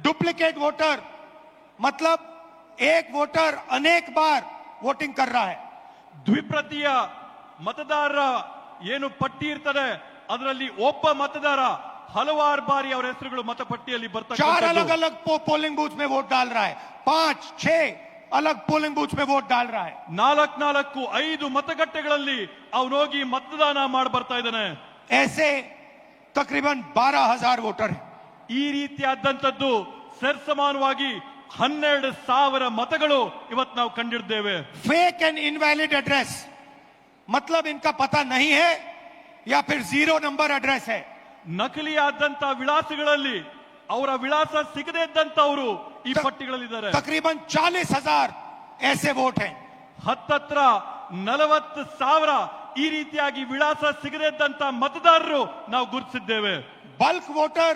Duplicate voter मतलब एक voter अनेक बार वोटिंग कर रहा है. ದ್ವಿಪ್ರತಿಯ ಮತದಾರರ ಏನು ಪಟ್ಟಿ ಇರ್ತದೆ ಅದರಲ್ಲಿ ಒಬ್ಬ ಮತದಾರ ಹಲವಾರು ಬಾರಿ ಅವರ ಹೆಸರುಗಳು ಮತಪಟ್ಟಿಯಲ್ಲಿ बर्तन 4 अलग अलग पोलिंग बूथ में वोट डाल रहा है, 5-6 अलग पोलिंग बूथ में वोट डाल रहा है. 4-5 ಮತಗಟ್ಟೆಗಳಲ್ಲಿ ಅವನು ಹೋಗಿ ಮತದಾನ ಮಾಡಿ ಬರ್ತಾ ಇದ್ದಾನೆ. ऐसे तकरीबन 12,000 वोटर है. ಈ ರೀತಿಯಾದಂತದ್ದು ಸರ್ಸಮಾನವಾಗಿ 12,000 मतಗಳು ಇವತ್ತು ನಾವು ಕಂಡಿದ್ದೇವೆ. फेक एंड इनवैलिड एड्रेस मतलब इनका पता नहीं है या फिर 0 नंबर एड्रेस है. ನಕಲಿ ಆದಂತ ವಿಳಾಸಗಳಲ್ಲಿ ಅವರ ವಿಳಾಸ ಸಿಗದೇ ಇದ್ದಂತವರು ಈ ಪಟ್ಟಿಗಳಲ್ಲಿದ್ದಾರೆ. तकरीबन 40,000 ऐसे वोट हैं. ಹತ್ತತ್ರ 40,000 ಈ ರೀತಿಯಾಗಿ ವಿಳಾಸ ಸಿಗದೇ ಇದ್ದಂತ ಮತದಾರರು ನಾವು ಗುರುತಿಸಿದ್ದೇವೆ. बल्क वोटर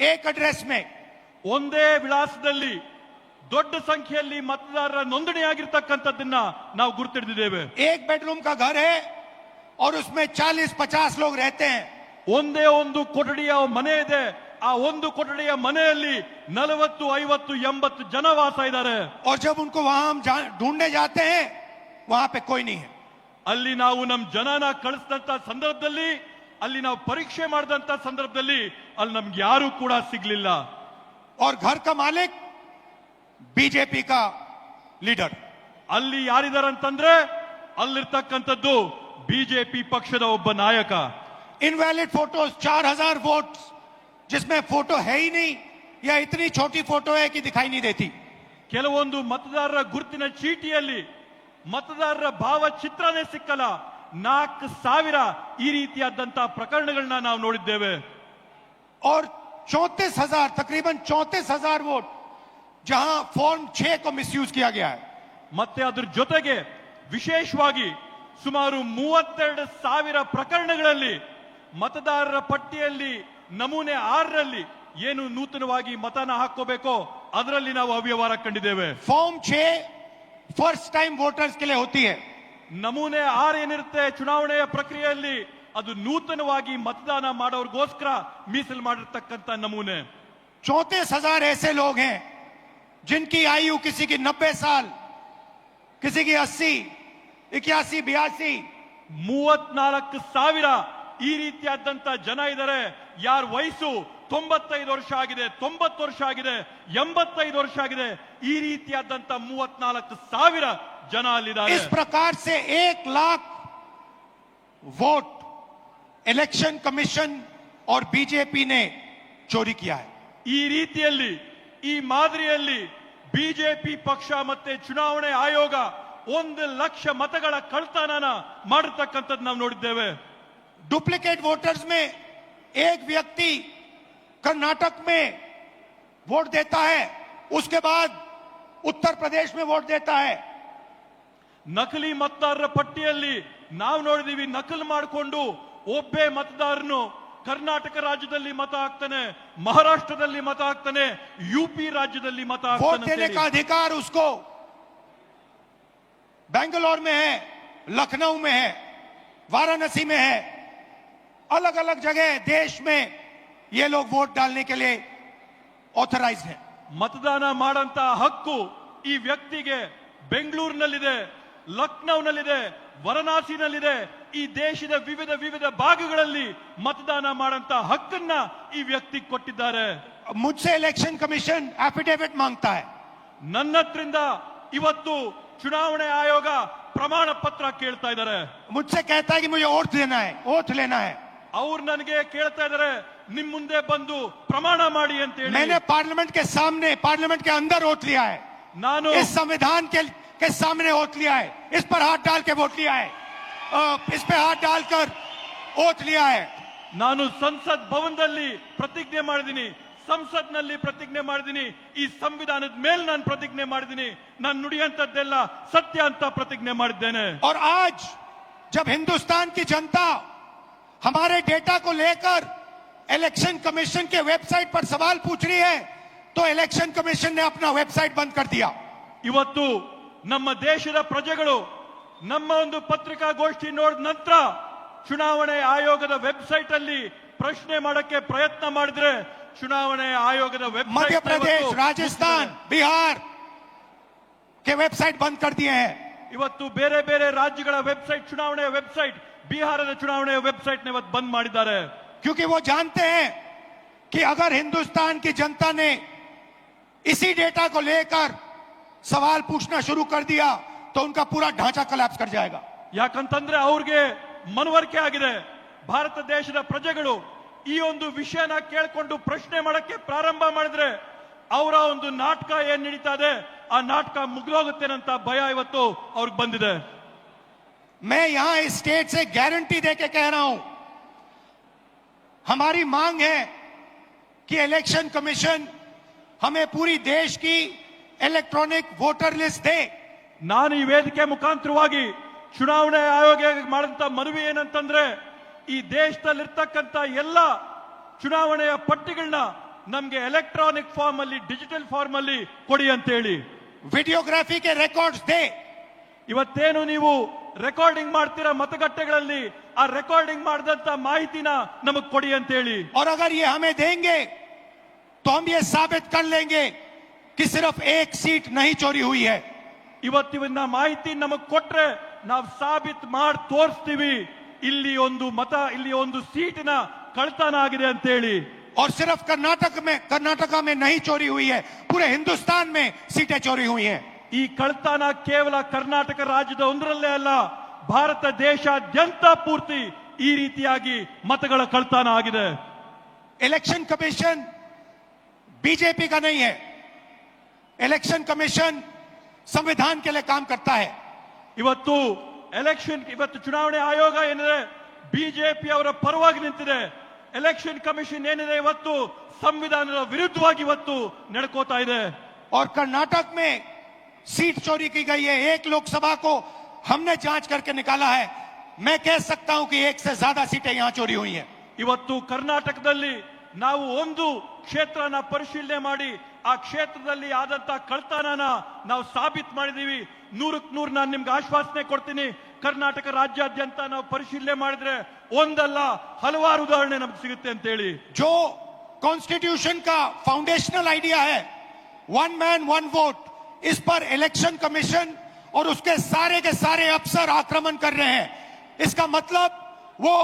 एक एड्रेस में ಒಂದೇ ವಿಳಾಸದಲ್ಲಿ ದೊಡ್ಡ ಸಂಖ್ಯೆಯಲ್ಲಿ ಮತದಾರರ ನೋಂದಣಿಯಾಗಿರ್ತಕ್ಕಂಥದ್ದನ್ನ ನಾವು ಗುರುತಿಡಿದ್ದೇವೆ. एक बेडरूम का घर है और उसमें 40-50 लोग रहते हैं. ಒಂದೇ ಒಂದು ಕೊಠಡಿಯ ಮನೆ ಇದೆ. ಆ ಒಂದು ಕೊಠಡಿಯ ಮನೆಯಲ್ಲಿ 40, 50, 80 ಜನ ವಾಸ ಇದ್ದಾರೆ. और जब उनको वहां हम ढूंढने जाते हैं वहां पे कोई नहीं है. ಅಲ್ಲಿ ನಾವು ನಮ್ಮ ಜನನ ಕಳಿಸಿದಂತ ಸಂದರ್ಭದಲ್ಲಿ, ಅಲ್ಲಿ ನಾವು ಪರೀಕ್ಷೆ ಮಾಡಿದಂತ ಸಂದರ್ಭದಲ್ಲಿ ಅಲ್ಲಿ ನಮ್ಗೆ ಯಾರು ಕೂಡ ಸಿಗ್ಲಿಲ್ಲ. और घर का मालिक बीजेपी का लीडर. ಅಲ್ಲಿ ಯಾರಿದ್ದಾರೆ ಅಂತಂದ್ರೆ ಅಲ್ಲಿರ್ತಕ್ಕಂಥದ್ದು ಬಿಜೆಪಿ ಪಕ್ಷದ ಒಬ್ಬ ನಾಯಕ. इनवैलिड फोटोज 4,000 वोट जिसमें फोटो है ही नहीं या इतनी छोटी फोटो है कि दिखाई नहीं देती. ಕೆಲವೊಂದು ಮತದಾರರ ಗುರುತಿನ ಚೀಟಿಯಲ್ಲಿ ಮತದಾರರ ಭಾವಚಿತ್ರನೇ ಸಿಕ್ಕಲ್ಲ. 4,000 ಈ ರೀತಿಯಾದಂತ ಪ್ರಕರಣಗಳನ್ನ ನಾವು ನೋಡಿದ್ದೇವೆ. और 34,000 तकरीबन 34,000 वोट जहां फॉर्म 6 को मिसयूज किया गया है. ಮತ್ತೆ ಅದರ ಜೊತೆಗೆ ವಿಶೇಷವಾಗಿ ಸುಮಾರು 32,000 ಪ್ರಕರಣಗಳಲ್ಲಿ ಮತದಾರರ ಪಟ್ಟಿಯಲ್ಲಿ ನಮೂನೆ 6ರಲ್ಲಿ ಏನು ನೂತನವಾಗಿ ಮತನ ಹಾಕೋಬೇಕೋ ಅದರಲ್ಲಿ ನಾವು ಅವ್ಯವಹಾರ ಕಂಡಿದ್ದೇವೆ. फॉर्म 6 फर्स्ट टाइम वोटर्स के लिए होती है. ನಮೂನೆ 6 ಏನಿರುತ್ತೆ ಚುನಾವಣೆಯ ಪ್ರಕ್ರಿಯೆಯಲ್ಲಿ ಅದು ನೂತನವಾಗಿ ಮತದಾನ ಮಾಡೋರ್ಗೋಸ್ಕರ ಮೀಸಲು ಮಾಡಿರ್ತಕ್ಕಂಥ ನಮೂನೆ. 34,000 ऐसे लोग हैं जिनकी आयु किसी की 90 साल, किसी की 80, 81, 82. 34,000 ಈ ರೀತಿಯಾದಂತ ಜನ ಇದ್ದಾರೆ. ಯಾರ ವಯಸ್ಸು 95 ವರ್ಷ ಆಗಿದೆ, 90 ವರ್ಷ ಆಗಿದೆ, 85 ವರ್ಷ ಆಗಿದೆ. ಈ ರೀತಿಯಾದಂತ 34,000 ಜನ ಅಲ್ಲಿದ್ದಾರೆ. इस प्रकार से 1 लाख वोट इलेक्शन कमीशन और बीजेपी ने चोरी किया है. ಈ ರೀತಿಯಲ್ಲಿ ಈ ಮಾದರಿಯಲ್ಲಿ ಬಿಜೆಪಿ ಪಕ್ಷ ಮತ್ತೆ ಚುನಾವಣೆ ಆಯೋಗ 1 ಲಕ್ಷ ಮತಗಳ ಕಳ್ತನನ ಮಾಡಿರ್ತಕ್ಕಂಥದ್ದು ನಾವು ನೋಡಿದ್ದೇವೆ. डुप्लीकेट वोटर्स में एक व्यक्ति कर्नाटक में वोट देता है, उसके बाद उत्तर प्रदेश में वोट देता है. ನಕಲಿ ಮತದಾರರ ಪಟ್ಟಿಯಲ್ಲಿ ನಾವು ನೋಡಿದೀವಿ, ನಕಲು ಮಾಡಿಕೊಂಡು ಒಬ್ಬೇ ಮತದಾರನು ಕರ್ನಾಟಕ ರಾಜ್ಯದಲ್ಲಿ ಮತ ಹಾಕ್ತಾನೆ, ಮಹಾರಾಷ್ಟ್ರದಲ್ಲಿ ಮತ ಹಾಕ್ತಾನೆ, यूपी राज्यದಲ್ಲಿ ಮತ वोट ಹಾಕ್ತಾನೆ. देने का अधिकार उसको बेंगलोर में है, लखनऊ में है, वाराणसी में है, अलग अलग जगह देश में ये लोग वोट डालने के लिए ऑथराइज हैं. ಮತದಾನ ಮಾಡಂತ ಹಕ್ಕು ಈ ವ್ಯಕ್ತಿಗೆ ಬೆಂಗಳೂರಿನಲ್ಲಿದೆ, ಲಕ್ನೌನಲ್ಲಿದೆ, ವಾರಣಾಸಿನಲ್ಲಿದೆ. ಈ ದೇಶದ ವಿವಿಧ ಭಾಗಗಳಲ್ಲಿ ಮತದಾನ ಮಾಡಂತ ಹಕ್ಕನ್ನ ಈ ವ್ಯಕ್ತಿ ಕೊಟ್ಟಿದ್ದಾರೆ. मुझसे इलेक्शन कमीशन एफिडेविट मांगता है. ನನ್ನ ಹತ್ರಿಂದ ಇವತ್ತು ಚುನಾವಣೆ ಆಯೋಗ ಪ್ರಮಾಣ ಪತ್ರ ಕೇಳ್ತಾ ಇದ್ದಾರೆ. मुझसे कहता है कि मुझे ओथ लेना है. ಅವ್ರು ನನಗೆ ಕೇಳ್ತಾ ಇದ್ದಾರೆ, ನಿಮ್ ಮುಂದೆ ಬಂದು ಪ್ರಮಾಣ ಮಾಡಿ ಅಂತ ಹೇಳಿ. मैंने पार्लियामेंट के सामने, पार्लियामेंट के अंदर ओथ लिया है. ನಾನು इस संविधान के सामने ओथ लिया है. इस पर हाथ डाल के वोट लिया है. इस पे हाथ डालकर ओथ लिया है. ನಾನು ಸಂಸತ್ ಭವನದಲ್ಲಿ ಪ್ರತಿಜ್ಞೆ ಮಾಡಿದ್ದೀನಿ, ಸಂಸತ್ನಲ್ಲಿ ಪ್ರತಿಜ್ಞೆ ಮಾಡಿದ್ದೀನಿ, ಈ ಸಂವಿಧಾನದ ಮೇಲೆ ನಾನು ಪ್ರತಿಜ್ಞೆ ಮಾಡಿದ್ದೀನಿ, ನಾನು ನುಡಿಯಂತದ್ದೆಲ್ಲ ಸತ್ಯ ಅಂತ ಪ್ರತಿಜ್ಞೆ ಮಾಡಿದ್ದೇನೆ. और आज जब हिंदुस्तान की जनता हमारे डेटा को लेकर इलेक्शन कमीशन के वेबसाइट पर सवाल पूछ रही है तो इलेक्शन कमीशन ने अपना वेबसाइट बंद कर दिया. ಇವತ್ತು ನಮ್ಮ ದೇಶದ ಪ್ರಜೆಗಳು ನಮ್ಮ ಒಂದು ಪತ್ರಿಕಾಗೋಷ್ಠಿ ನೋಡಿದ ನಂತರ ಚುನಾವಣೆ ಆಯೋಗದ ವೆಬ್ಸೈಟ್ ಅಲ್ಲಿ ಪ್ರಶ್ನೆ ಮಾಡಕ್ಕೆ ಪ್ರಯತ್ನ ಮಾಡಿದ್ರೆ ಚುನಾವಣೆ ಆಯೋಗದ ವೆಬ್ಸೈಟ್ मध्य प्रदेश, राजस्थान, बिहार के वेबसाइट बंद कर दिए हैं। ಇವತ್ತು ಬೇರೆ ಬೇರೆ ರಾಜ್ಯಗಳ ವೆಬ್ಸೈಟ್, ಚುನಾವಣೆಯ ವೆಬ್ಸೈಟ್, ಬಿಹಾರದ ಚುನಾವಣೆಯ ವೆಬ್ಸೈಟ್ ಇವತ್ತು ಬಂದ್ ಮಾಡಿದ್ದಾರೆ. क्योंकि वो जानते हैं कि अगर हिंदुस्तान की जनता ने इसी डेटा को लेकर सवाल पूछना शुरू कर दिया तो उनका पूरा ढांचा कोलैप्स कर जाएगा। ಯಾಕಂತಂದ್ರೆ ಅವ್ರಿಗೆ ಮನವರಿಕೆ ಆಗಿದೆ, ಭಾರತ ದೇಶದ ಪ್ರಜೆಗಳು ಈ ಒಂದು ವಿಷಯನ ಕೇಳ್ಕೊಂಡು ಪ್ರಶ್ನೆ ಮಾಡಕ್ಕೆ ಪ್ರಾರಂಭ ಮಾಡಿದ್ರೆ ಅವರ ಒಂದು ನಾಟಕ ಏನ್ ನಡೀತಾ ಇದೆ ಆ ನಾಟಕ ಮುಗಿದೋಗುತ್ತೇನಂತ ಭಯ ಇವತ್ತು ಅವ್ರಿಗೆ ಬಂದಿದೆ. मैं यहां इस स्टेट से गारंटी देके कह रहा हूं, हमारी मांग है कि इलेक्शन कमीशन हमें पूरी देश की इलेक्ट्रॉनिक वोटर लिस्ट दे। ನಾನು ಈ ವೇದಿಕೆ ಮುಖಾಂತರವಾಗಿ ಚುನಾವಣೆ ಆಯೋಗ ಮಾಡಿದಂತ ಮನವಿ ಏನಂತಂದ್ರೆ ಈ ದೇಶದಲ್ಲಿರ್ತಕ್ಕಂಥ ಎಲ್ಲ ಚುನಾವಣೆಯ ಪಟ್ಟಿಗಳನ್ನ ನಮ್ಗೆ ಎಲೆಕ್ಟ್ರಾನಿಕ್ ಫಾರ್ಮ್ ಅಲ್ಲಿ, ಡಿಜಿಟಲ್ ಫಾರ್ಮ್ ಅಲ್ಲಿ ಕೊಡಿ ಅಂತ ಹೇಳಿ. वीडियोग्राफी के रिकॉर्ड्स दे। ಇವತ್ತೇನು ನೀವು ರೆಕಾರ್ಡಿಂಗ್ ಮಾಡ್ತೀರಾ ಮತಗಟ್ಟೆಗಳಲ್ಲಿ, ಆ ರೆಕಾರ್ಡಿಂಗ್ ಮಾಡಿದಂತ ಮಾಹಿತಿನ ನಮಗ್ ಕೊಡಿ ಅಂತ ಹೇಳಿ. और अगर ये हमें देंगे तो हम ये साबित कर लेंगे कि सिर्फ एक सीट नहीं चोरी हुई है। ಇವತ್ತಿನ ಮಾಹಿತಿ ನಮಗ್ ಕೊಟ್ರೆ ನಾವು ಸಾಬೀತ್ ಮಾಡಿ ತೋರಿಸ್ತೀವಿ ಇಲ್ಲಿ ಒಂದು ಮತ, ಇಲ್ಲಿ ಒಂದು ಸೀಟಿನ ಕಳ್ತನ ಆಗಿದೆ ಅಂತ ಹೇಳಿ. और सिर्फ कर्नाटका में नहीं चोरी हुई है, पूरे हिंदुस्तान में सीटें चोरी हुई हैं। ಈ ಕಳ್ತನ ಕೇವಲ ಕರ್ನಾಟಕ ರಾಜ್ಯದ ಒಂದರಲ್ಲೇ ಅಲ್ಲ, ಭಾರತ ದೇಶಾದ್ಯಂತ ಪೂರ್ತಿ ಈ ರೀತಿಯಾಗಿ ಮತಗಳ ಕಳ್ತನ ಆಗಿದೆ. इलेक्शन कमीशन बीजेपी का नहीं है, इलेक्शन कमीशन संविधान के लिए काम करता है। ಇವತ್ತು ಚುನಾವಣೆ ಆಯೋಗ ಏನಿದೆ ಬಿಜೆಪಿ ಅವರ ಪರವಾಗಿ ನಿಂತಿದೆ. ಎಲೆಕ್ಷನ್ ಕಮಿಷನ್ ಏನಿದೆ ಇವತ್ತು ಸಂವಿಧಾನದ ವಿರುದ್ಧವಾಗಿ ಇವತ್ತು ನಡ್ಕೋತಾ ಇದೆ. और कर्नाटक में सीट चोरी की गई है, एक लोकसभा को हमने जांच करके निकाला है। मैं कह सकता हूं कि एक से ज्यादा सीटें यहां चोरी हुई हैं। ಇವತ್ತು ಕರ್ನಾಟಕದಲ್ಲಿ ನಾವು ಒಂದು ಕ್ಷೇತ್ರನ ಪರಿಶೀಲನೆ ಮಾಡಿ ಆ ಕ್ಷೇತ್ರದಲ್ಲಿ ಆದಂತ ಕಳ್ತನನ ನಾವು ಸಾಬೀತು ಮಾಡಿದೀವಿ. 100ಕ್ಕೆ 100 ನಾನು ನಿಮ್ಗೆ ಆಶ್ವಾಸನೆ ಕೊಡ್ತೀನಿ. ಕರ್ನಾಟಕ ರಾಜ್ಯಾದ್ಯಂತ ನಾವು ಪರಿಶೀಲನೆ ಮಾಡಿದ್ರೆ ಒಂದಲ್ಲ ಹಲವಾರು ಉದಾಹರಣೆ ನಮ್ಗೆ ಸಿಗುತ್ತೆ ಅಂತ ಹೇಳಿ. जो कॉन्स्टिट्यूशन का फाउंडेशनल आइडिया है, वन मैन वन वोट, इस पर इलेक्शन कमीशन और उसके के सारे अफसर आक्रमण कर रहे हैं। इसका मतलब वो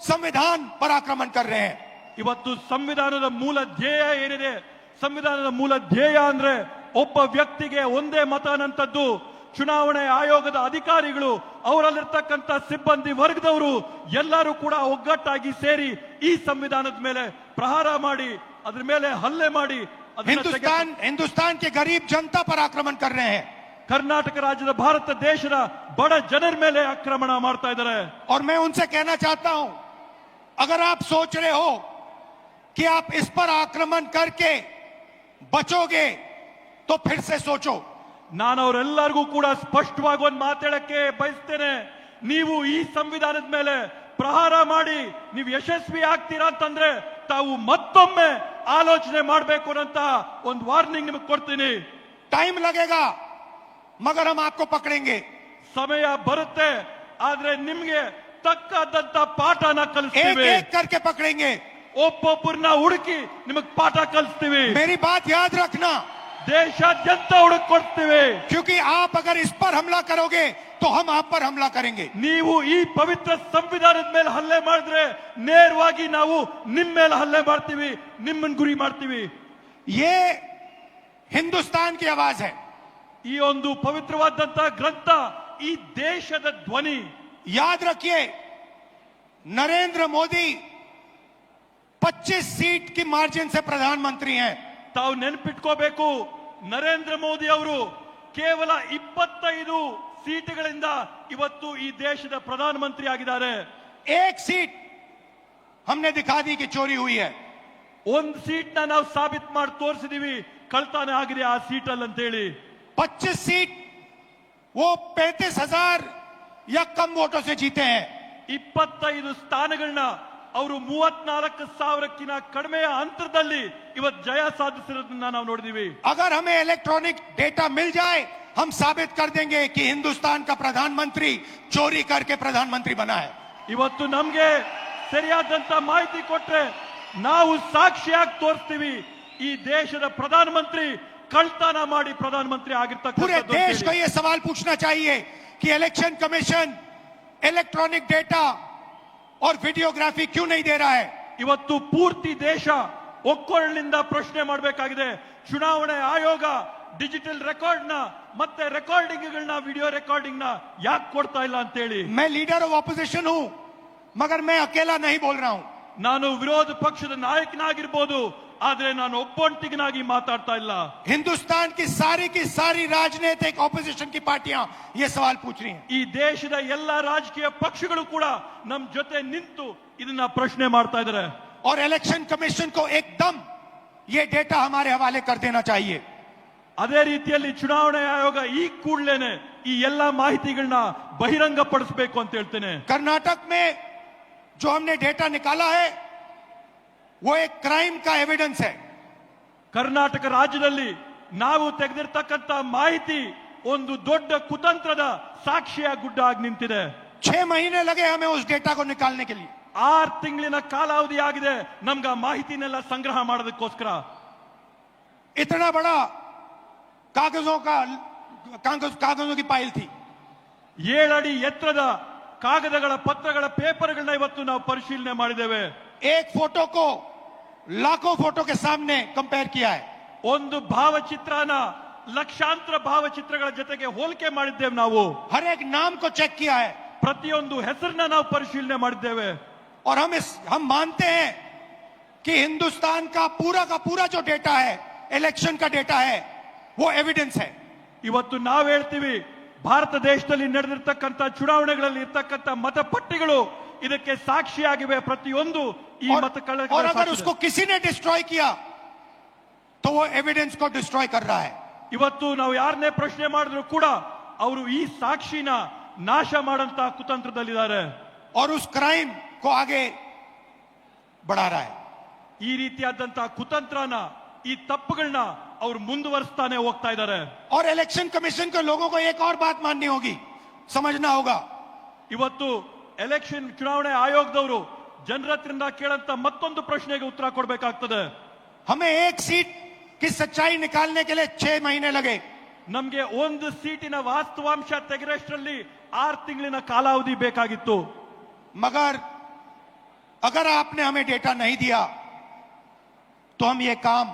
संविधान पर आक्रमण कर रहे हैं। ಇವತ್ತು ಸಂವಿಧಾನದ ಮೂಲ ಧ್ಯೇಯ ಏನಿದೆ, ಸಂವಿಧಾನದ ಮೂಲ ಧ್ಯೇಯ ಅಂದ್ರೆ ಒಬ್ಬ ವ್ಯಕ್ತಿಗೆ ಒಂದೇ ಮತ ಅನ್ನಂತದ್ದು. ಚುನಾವಣೆ ಆಯೋಗದ ಅಧಿಕಾರಿಗಳು, ಅವರಲ್ಲಿರ್ತಕ್ಕಂಥ ಸಿಬ್ಬಂದಿ ವರ್ಗದವರು ಎಲ್ಲರೂ ಕೂಡ ಒಗ್ಗಟ್ಟಾಗಿ ಸೇರಿ ಈ ಸಂವಿಧಾನದ ಮೇಲೆ ಪ್ರಹಾರ ಮಾಡಿ, ಅದ್ರ ಮೇಲೆ ಹಲ್ಲೆ ಮಾಡಿ हिंदुस्तान के गरीब जनता पर आक्रमण कर रहे हैं। ಕರ್ನಾಟಕ ರಾಜ್ಯದ ಭಾರತ ದೇಶದ ಬಡ ಜನರ ಮೇಲೆ ಆಕ್ರಮಣ ಮಾಡ್ತಾ ಇದ್ದಾರೆ. और मैं उनसे कहना चाहता हूं, अगर आप सोच रहे हो कि आप इस पर आक्रमण करके बचोगे तो फिर से सोचो। ನಾನು ಅವರೆಲ್ಲರಿಗೂ ಕೂಡ ಸ್ಪಷ್ಟವಾಗಿ ಒಂದು ಮಾತಾಡಕ್ಕೆ ಬಯಸ್ತೇನೆ. ನೀವು ಈ ಸಂವಿಧಾನದ ಮೇಲೆ ಪ್ರಹಾರ ಮಾಡಿ ನೀವು ಯಶಸ್ವಿ ಆಗ್ತೀರಾ ಅಂತಂದ್ರೆ ತಾವು ಮತ್ತೊಮ್ಮೆ ಆಲೋಚನೆ ಮಾಡಬೇಕು ಅಂತ ಒಂದು ವಾರ್ನಿಂಗ್ ನಿಮಗೆ ಕೊಡ್ತೀನಿ. टाइम लगेगा मगर हम आपको पकड़ेंगे। ಸಮಯ ಬರುತ್ತೆ, ಆದ್ರೆ ನಿಮ್ಗೆ ತಕ್ಕಾದಂತ ಪಾಠನ एक ಕಲಿಸ್ತೀವಿ. एक करके पकड़ेंगे, ಒಬ್ಬೊಬ್ಬರನ್ನ ಹುಡುಕಿ ನಿಮಗೆ ಪಾಠ ಕಲಿಸ್ತೀವಿ. मेरी बात याद रखना, ದೇಶಾದ್ಯಂತ ಹುಡುಕ್ ಕೊಡ್ತೀವಿ. क्योंकि आप अगर इस पर हमला करोगे तो हम आप पर हमला करेंगे। ನೀವು ಈ ಪವಿತ್ರ ಸಂವಿಧಾನದ ಮೇಲೆ ಹಲ್ಲೆ ಮಾಡಿದ್ರೆ ನೇರವಾಗಿ ನಾವು ನಿಮ್ಮ ಮೇಲೆ ಹಲ್ಲೆ ಮಾಡ್ತೀವಿ, ನಿಮ್ಮನ್ನ ಗುರಿ ಮಾಡ್ತೀವಿ. ये हिंदुस्तान की आवाज है। ಈ ಒಂದು ಪವಿತ್ರವಾದಂತ ಗ್ರಂಥ ಈ ದೇಶದ ಧ್ವನಿ. याद रखिए, नरेंद्र मोदी 25 सीट की मार्जिन से प्रधानमंत्री हैं। ತಾವು ನೆನಪಿಟ್ಕೋಬೇಕು, ನರೇಂದ್ರ ಮೋದಿ ಅವರು ಕೇವಲ 25 ಸೀಟುಗಳಿಂದ ಇವತ್ತು ಈ ದೇಶದ ಪ್ರಧಾನಮಂತ್ರಿ ಆಗಿದ್ದಾರೆ. एक सीट हमने दिखा दी कि चोरी हुई है। ಒಂದು ಸೀಟ್ನ ನಾವು ಸಾಬೀತು ಮಾಡಿ ತೋರಿಸಿದೀವಿ ಕಳ್ತನ ಆಗಿದೆ ಆ ಸೀಟಲ್ಲಿ ಅಂತ ಹೇಳಿ. 25 सीट वो 35,000 या कम वोटों से जीते हैं। 25 ಸ್ಥಾನಗಳನ್ನ ಅವರು 34,000ಕ್ಕಿಂತ ಕಡಿಮೆಯ ಅಂತರದಲ್ಲಿ ಇವತ್ತು ಜಯ ಸಾಧಿಸಿರೋದನ್ನ ನಾವು ನೋಡಿದೀವಿ. अगर हमें इलेक्ट्रॉनिक डेटा मिल जाए, हम साबित कर देंगे कि हिंदुस्तान का प्रधानमंत्री चोरी करके प्रधानमंत्री बना है। ಇವತ್ತು ನಮ್ಗೆ ಸರಿಯಾದಂತ ಮಾಹಿತಿ ಕೊಟ್ರೆ ನಾವು ಸಾಕ್ಷಿಯಾಗಿ ತೋರಿಸ್ತೀವಿ ಈ ದೇಶದ ಪ್ರಧಾನಮಂತ್ರಿ ಕಳ್ತನ ಮಾಡಿ ಪ್ರಧಾನಮಂತ್ರಿ पूरे ಆಗಿರ್ತಕ್ಕಂಥದ್ದು देश ಅಂತ को ಹೇಳಿ. यह सवाल पूछना चाहिए कि इलेक्शन कमीशन इलेक्ट्रॉनिक डेटा और वीडियोग्राफी क्यों नहीं दे रहा है। ಇವತ್ತು ಪೂರ್ತಿ ದೇಶ ಒಕ್ಕೊರಳಿನಿಂದ ಪ್ರಶ್ನೆ ಮಾಡಬೇಕಾಗಿದೆ. ಚುನಾವಣೆ ಆಯೋಗ ಡಿಜಿಟಲ್ ರೆಕಾರ್ಡ್ ನ ಮತ್ತೆ ರೆಕಾರ್ಡಿಂಗ್ಗಳನ್ನ ವಿಡಿಯೋ ರೆಕಾರ್ಡಿಂಗ್ ನ ಯಾಕೆ ಕೊಡ್ತಾ ಇಲ್ಲ ಅಂತ ಹೇಳಿ. मैं लीडर ऑफ ऑपोजिशन हूं मगर मैं अकेला नहीं बोल रहा हूं। ನಾನು ವಿರೋಧ ಪಕ್ಷದ ನಾಯಕನಾಗಿರ್ಬೋದು, ಆದ್ರೆ ನಾನು ಒಬ್ಬೊಂಟಿಗನಾಗಿ ಮಾತಾಡ್ತಾ ಇಲ್ಲ. हिंदुस्तान की सारी राजनीतिक ऑपोजिशन की पार्टियां ये सवाल पूछ रही हैं। ಈ ದೇಶದ ಎಲ್ಲ ರಾಜಕೀಯ ಪಕ್ಷಗಳು ಕೂಡ ನಮ್ ಜೊತೆ ನಿಂತು ಇದನ್ನ ಪ್ರಶ್ನೆ ಮಾಡ್ತಾ ಇದ್ದಾರೆ. और इलेक्शन कमीशन को एकदम ये डेटा हमारे हवाले कर देना चाहिए। ಅದೇ ರೀತಿಯಲ್ಲಿ ಚುನಾವಣಾ ಆಯೋಗ ಈ ಕೂಡಲೇನೆ ಈ ಎಲ್ಲಾ ಮಾಹಿತಿಗಳನ್ನ ಬಹಿರಂಗ ಪಡಿಸಬೇಕು ಅಂತ ಹೇಳ್ತೇನೆ. कर्नाटक में जो हमने डेटा निकाला है वो एक क्राइम का एविडेंस है। ಕರ್ನಾಟಕ ರಾಜ್ಯದಲ್ಲಿ ನಾವು ತೆಗೆದಿರ್ತಕ್ಕಂಥ ಮಾಹಿತಿ ಒಂದು ದೊಡ್ಡ ಕುತಂತ್ರದ ಸಾಕ್ಷಿಯ ಗುಡ್ಡ ಆಗಿ ನಿಂತಿದೆ. 6 महीने लगे हमें उस डेटा को निकालने के लिए। 6 ತಿಂಗಳಿನ ಕಾಲಾವಧಿ ಆಗಿದೆ ನಮ್ಗ ಮಾಹಿತಿನೆಲ್ಲ ಸಂಗ್ರಹ ಮಾಡೋದಕ್ಕೋಸ್ಕರ. इतना बड़ा कागजों की फाइल थी। 7 ಅಡಿ ಎತ್ತರದ ಕಾಗದಗಳ ಪತ್ರಗಳ ಪೇಪರ್ಗಳನ್ನ ಇವತ್ತು ನಾವು ಪರಿಶೀಲನೆ ಮಾಡಿದ್ದೇವೆ. एक फोटो को लाखों फोटो के सामने कंपेयर किया है। ಒಂದು ಭಾವಚಿತ್ರನ ಲಕ್ಷಾಂತರ ಭಾವಚಿತ್ರಗಳ ಜೊತೆಗೆ ಹೋಲಿಕೆ ಮಾಡಿದ್ದೇವೆ. ನಾವು हर एक नाम को चेक किया है ಪ್ರತಿಯೊಂದು ಹೆಸರನ್ನ ನಾವು ಪರಿಶೀಲನೆ ಮಾಡಿದ್ದೇವೆ. और हम मानते हैं कि हिंदुस्तान का पूरा जो डेटा है, इलेक्शन का डेटा है, वो एविडेंस है। ಇವತ್ತು ನಾವು ಹೇಳ್ತೀವಿ ಭಾರತ ದೇಶದಲ್ಲಿ ನಡೆದಿರ್ತಕ್ಕಂಥ ಚುನಾವಣೆಗಳಲ್ಲಿ ಇರ್ತಕ್ಕಂಥ ಮತಪಟ್ಟಿಗಳು ಇದಕ್ಕೆ ಸಾಕ್ಷಿಯಾಗಿವೆ. ಪ್ರತಿಯೊಂದು ಈ और ಮತಗಳ अगर उसको किसी ने डिस्ट्रॉय किया तो वो एविडेंस को डिस्ट्रॉय कर रहा है। ಇವತ್ತು ನಾವು ಯಾರನ್ನೇ ಪ್ರಶ್ನೆ ಮಾಡಿದ್ರು ಕೂಡ ಅವರು ಈ ಸಾಕ್ಷಿನ ನಾಶ ಮಾಡಂತ ಕುತಂತ್ರದಲ್ಲಿದ್ದಾರೆ. और उस क्राइम को आगे बढ़ा रहा है। ಈ ರೀತಿಯಾದಂತ ಕುತಂತ್ರನ ಈ ತಪ್ಪುಗಳನ್ನ ಅವರು ಮುಂದುವರಿಸ್ತಾನೆ ಹೋಗ್ತಾ ಇದ್ದಾರೆ. और इलेक्शन कमीशन के लोगों को एक और बात माननी होगी, समझना होगा। ಇವತ್ತು ಎಲೆಕ್ಷನ್ ಚುನಾವಣೆ ಆಯೋಗದವರು ಜನರ ಹತ್ರದಿಂದ ಕೇಳಂತ ಮತ್ತೊಂದು ಪ್ರಶ್ನೆಗೆ ಉತ್ತರ ಕೊಡಬೇಕಾಗ್ತದೆ. हमें एक सीट की सच्चाई निकालने के लिए 6 महीने लगे। ನಮ್ಗೆ ಒಂದು ಸೀಟಿನ ವಾಸ್ತವಾಂಶ ತೆಗೆರಷ್ಟರಲ್ಲಿ 6 ತಿಂಗಳಿನ ಕಾಲಾವಧಿ ಬೇಕಾಗಿತ್ತು. मगर अगर आपने हमें डेटा नहीं दिया तो हम ये काम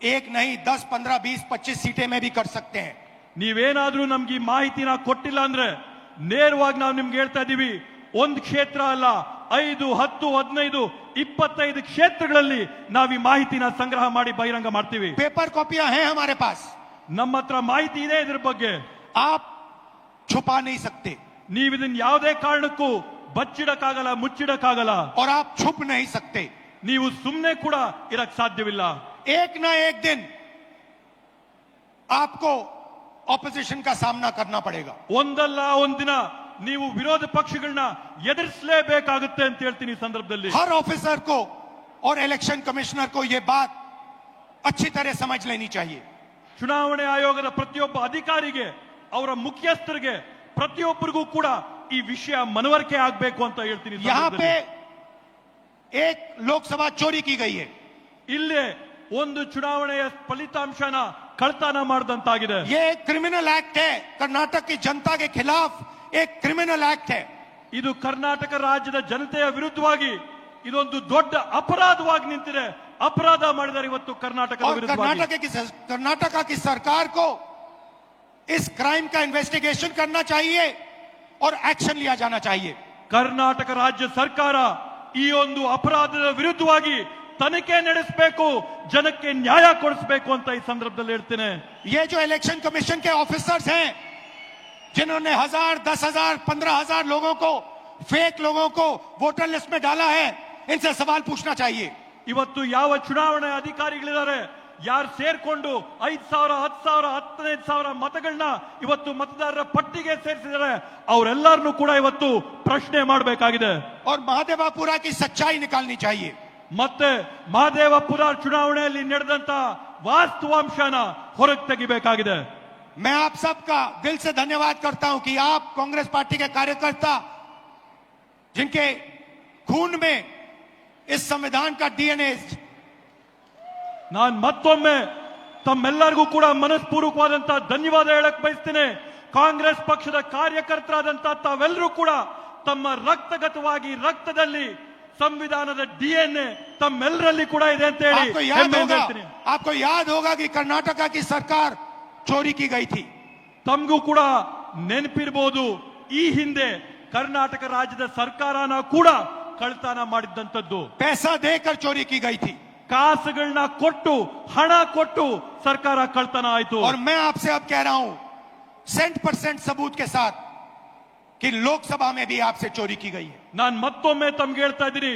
1 नहीं 10, 15, 20, 25 सीटें में भी कर सकते हैं। ನೀವೇನಾದ್ರೂ ನಮ್ಗೆ ಈ ಮಾಹಿತಿನ ಕೊಟ್ಟಿಲ್ಲ ಅಂದ್ರೆ ನೇರವಾಗಿ ನಾವು ನಿಮ್ಗೆ ಹೇಳ್ತಾ ಇದೀವಿ, ಒಂದು ಕ್ಷೇತ್ರ ಅಲ್ಲ 5, 10, 15, 25 ಕ್ಷೇತ್ರಗಳಲ್ಲಿ ನಾವು ಈ ಮಾಹಿತಿನ ಸಂಗ್ರಹ ಮಾಡಿ ಬಹಿರಂಗ ಮಾಡ್ತೀವಿ. पेपर कॉपियां हैं हमारे पास, ನಮ್ಮ ಹತ್ರ ಮಾಹಿತಿ ಇದೆ ಇದ್ರ ಬಗ್ಗೆ. आप छुपा नहीं सकते ನೀವು ಇದನ್ನ ಯಾವುದೇ ಕಾರಣಕ್ಕೂ ಬಚ್ಚಿಡಕ್ಕಾಗಲ್ಲ, ಮುಚ್ಚಿಡಕ್ಕಾಗಲ್ಲ. और आप छुप नहीं सकते। ನೀವು ಸುಮ್ಮನೆ ಕೂಡ ಇರಕ್ ಸಾಧ್ಯವಿಲ್ಲ. एक ना एक दिन आपको ऑपोजिशन का सामना करना पड़ेगा। ಒಂದಲ್ಲ ಒಂದಿನ ನೀವು ವಿರೋಧ ಪಕ್ಷಗಳನ್ನ ಎದುರಿಸಲೇಬೇಕಾಗುತ್ತೆ ಅಂತ ಹೇಳ್ತೀನಿ ಈ ಸಂದರ್ಭದಲ್ಲಿ. हर ऑफिसर को और इलेक्शन कमिश्नर को यह बात अच्छी तरह समझ लेनी चाहिए। ಚುನಾವಣೆ ಆಯೋಗದ ಪ್ರತಿಯೊಬ್ಬ ಅಧಿಕಾರಿಗೆ, ಅವರ ಮುಖ್ಯಸ್ಥರಿಗೆ, ಪ್ರತಿಯೊಬ್ಬರಿಗೂ ಕೂಡ ಈ ವಿಷಯ ಮನವರಿಕೆ ಆಗಬೇಕು ಅಂತ ಹೇಳ್ತೀನಿ. यहाँ पे एक लोकसभा चोरी की गई है। ಇಲ್ಲೇ ಒಂದು ಚುನಾವಣೆಯ ಫಲಿತಾಂಶನ ಕಳ್ತನ ಮಾಡಿದಂತಾಗಿದೆ. ये एक क्रिमिनल एक्ट है, कर्नाटक की जनता के खिलाफ एक क्रिमिनल एक्ट है। ಇದು ಕರ್ನಾಟಕ ರಾಜ್ಯದ ಜನತೆಯ ವಿರುದ್ಧವಾಗಿ ಇದೊಂದು ದೊಡ್ಡ ಅಪರಾಧವಾಗಿ ನಿಂತಿದೆ. ಅಪರಾಧ ಮಾಡಿದ್ದಾರೆ ಇವತ್ತು ಕರ್ನಾಟಕದ और ವಿರುದ್ಧವಾಗಿ. कर्नाटका की सरकार को इस क्राइम का इन्वेस्टिगेशन करना चाहिए और एक्शन लिया जाना चाहिए। ಕರ್ನಾಟಕ ರಾಜ್ಯ ಸರ್ಕಾರ ಈ ಒಂದು ಅಪರಾಧದ ವಿರುದ್ಧವಾಗಿ ತನಿಖೆ ನಡೆಸಬೇಕು, ಜನಕ್ಕೆ ನ್ಯಾಯ ಕೊಡಿಸಬೇಕು ಅಂತ ಈ ಸಂದರ್ಭದಲ್ಲಿ ಹೇಳ್ತೇನೆ. ये जो इलेक्शन कमीशन के ऑफिसर्स हैं जिन्होंने 1000, 10,000, 15,000 लोगों को, फेक लोगों को वोटर लिस्ट में डाला है, इनसे सवाल पूछना चाहिए। ಇವತ್ತು ಯಾವ ಚುನಾವಣೆ ಅಧಿಕಾರಿಗಳಿದ್ದಾರೆ, ಯಾರು ಸೇರ್ಕೊಂಡು 5,000, 10,000, 15,000 ಮತಗಳನ್ನ ಇವತ್ತು ಮತದಾರರ ಪಟ್ಟಿಗೆ ಸೇರಿಸಿದ್ದಾರೆ, ಅವರೆಲ್ಲರನ್ನೂ ಕೂಡ ಇವತ್ತು ಪ್ರಶ್ನೆ ಮಾಡಬೇಕಾಗಿದೆ. और महादेवापुरा की सच्चाई निकालनी चाहिए। ಮತ್ತೆ ಮಹದೇವಪುರ ಚುನಾವಣೆಯಲ್ಲಿ ನಡೆದಂತ ವಾಸ್ತವಾಂಶನ ಹೊರಗೆ ತೆಗಿಬೇಕಾಗಿದೆ. मैं आप सबका दिल से धन्यवाद करता हूं कि आप कांग्रेस पार्टी के कार्यकर्ता जिनके खून में इस संविधान का डीएनए ನಾನು ಮತ್ತೊಮ್ಮೆ ತಮ್ಮೆಲ್ಲರಿಗೂ ಕೂಡ ಮನಸ್ಪೂರ್ವಕವಾದಂತಹ ಧನ್ಯವಾದ ಹೇಳಕ್ ಬಯಸ್ತೇನೆ. ಕಾಂಗ್ರೆಸ್ ಪಕ್ಷದ ಕಾರ್ಯಕರ್ತರಾದಂತಹ ತಾವೆಲ್ಲರೂ ಕೂಡ ತಮ್ಮ ರಕ್ತಗತವಾಗಿ ರಕ್ತದಲ್ಲಿ ಸಂವಿಧಾನದ ಡಿಎನ್ಎ ತಮ್ಮೆಲ್ಲರಲ್ಲಿ ಕೂಡ ಇದೆ ಅಂತ ಹೇಳಿ आपको याद होगा कि कर्नाटका की सरकार चोरी की गई थी. ತಮಗೂ ಕೂಡ ನೆನಪಿರಬಹುದು, ಈ ಹಿಂದೆ ಕರ್ನಾಟಕ ರಾಜ್ಯದ ಸರ್ಕಾರನ ಕೂಡ ಕಳ್ತನ ಮಾಡಿದ್ದಂತದ್ದು. पैसा देकर चोरी की गई थी. ಕಾಸುಗಳನ್ನ ಕೊಟ್ಟು ಹಣ ಕೊಟ್ಟು ಸರ್ಕಾರ ಕಳ್ತನ ಆಯ್ತು. और मैं आपसे अब कह रहा हूं 100% सबूत के साथ कि लोकसभा में भी आपसे चोरी की गई है. ನಾನು ಮತ್ತೊಮ್ಮೆ ತಮ್ಗೆ ಹೇಳ್ತಾ ಇದ್ದೀನಿ,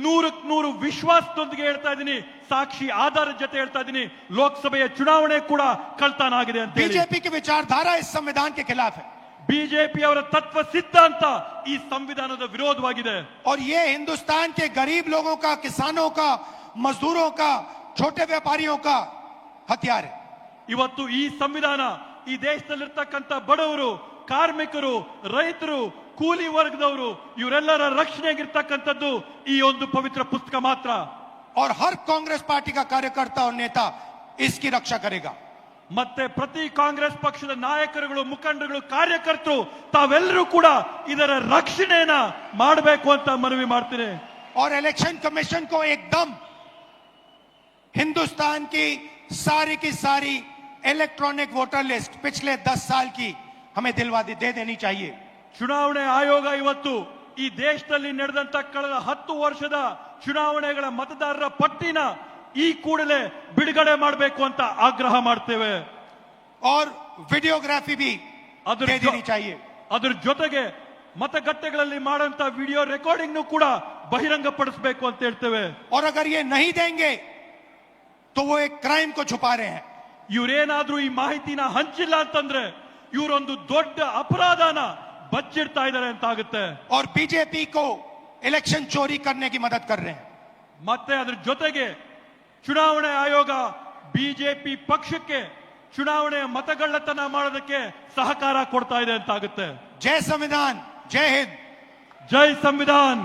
100% ವಿಶ್ವಾಸದೊಂದಿಗೆ ಹೇಳ್ತಾ ಇದ್ದೀನಿ, ಸಾಕ್ಷಿ ಆಧಾರದ ಜೊತೆ ಹೇಳ್ತಾ ಇದ್ದೀನಿ, ಲೋಕಸಭೆಯ ಚುನಾವಣೆ ಕೂಡ ಕಳ್ತನ ಆಗಿದೆ ಅಂತ ಹೇಳಿ. बीजेपी की विचारधारा इस संविधान के खिलाफ है. ಬಿಜೆಪಿ ಅವರ ತತ್ವ ಸಿದ್ಧಾಂತ ಈ ಸಂವಿಧಾನದ ವಿರೋಧವಾಗಿದೆ. और ये हिंदुस्तान के गरीब लोगों का, किसानों का, मजदूरों का, छोटे व्यापारियों का हथियार है. ಇವತ್ತು ಈ ಸಂವಿಧಾನ ಈ ದೇಶದಲ್ಲಿರ್ತಕ್ಕಂಥ ಬಡವರು, ಕಾರ್ಮಿಕರು, ರೈತರು, ಕೂಲಿ ವರ್ಗದವರು ಇವರೆಲ್ಲರ ರಕ್ಷಣೆಗಿರ್ತಕ್ಕಂಥದ್ದು ಈ ಒಂದು ಪವಿತ್ರ ಪುಸ್ತಕ ಮಾತ್ರ. और हर कांग्रेस पार्टी का कार्यकर्ता और नेता इसकी रक्षा करेगा. ಮತ್ತೆ ಪ್ರತಿ ಕಾಂಗ್ರೆಸ್ ಪಕ್ಷದ ನಾಯಕರುಗಳು, ಮುಖಂಡರುಗಳು, ಕಾರ್ಯಕರ್ತರು ತಾವೆಲ್ಲರೂ ಕೂಡ ಇದರ ರಕ್ಷಣೆಯನ್ನ ಮಾಡಬೇಕು ಅಂತ ಮನವಿ ಮಾಡ್ತೀನಿ. और इलेक्शन कमीशन को एकदम हिंदुस्तान की सारी इलेक्ट्रॉनिक वोटर लिस्ट पिछले 10 साल की हमें दे देनी चाहिए. ಚುನಾವಣೆ ಆಯೋಗ ಇವತ್ತು ಈ ದೇಶದಲ್ಲಿ ನಡೆದಂತ ಕಳೆದ 10 ವರ್ಷದ ಚುನಾವಣೆಗಳ ಮತದಾರರ ಪಟ್ಟಿನ ಈ ಕೂಡಲೇ ಬಿಡುಗಡೆ ಮಾಡಬೇಕು ಅಂತ ಆಗ್ರಹ ಮಾಡ್ತೇವೆ. और वीडियोग्राफी भी दे देनी चाहिए. ಅದರ ಜೊತೆಗೆ ಮತಗಟ್ಟೆಗಳಲ್ಲಿ ಮಾಡುವಂತ ವಿಡಿಯೋ ರೆಕಾರ್ಡಿಂಗ್ ಕೂಡ ಬಹಿರಂಗಪಡಿಸಬೇಕು ಅಂತ ಹೇಳ್ತೇವೆ. और अगर ये नहीं देंगे तो वो एक क्राइम को छुपा रहे हैं. ಇವರೇನಾದ್ರೂ ಈ ಮಾಹಿತಿನ ಹಂಚಿಲ್ಲ ಅಂತಂದ್ರೆ ಇವರೊಂದು ದೊಡ್ಡ ಅಪರಾಧನ ಬಚ್ಚಿಡ್ತಾ ಇದ್ದಾರೆ ಅಂತ ಆಗುತ್ತೆ. और बीजेपी को इलेक्शन चोरी करने की मदद कर रहे हैं. ಮತ್ತೆ ಅದರ ಜೊತೆಗೆ ಚುನಾವಣೆ ಆಯೋಗ ಬಿಜೆಪಿ ಪಕ್ಷಕ್ಕೆ ಚುನಾವಣೆಯ ಮತಗಳ್ಳತನ ಮಾಡೋದಕ್ಕೆ ಸಹಕಾರ ಕೊಡ್ತಾ ಇದೆ ಅಂತ ಆಗುತ್ತೆ. जय संविधान, जय हिंद. ಜೈ ಸಂವಿಧಾನ್.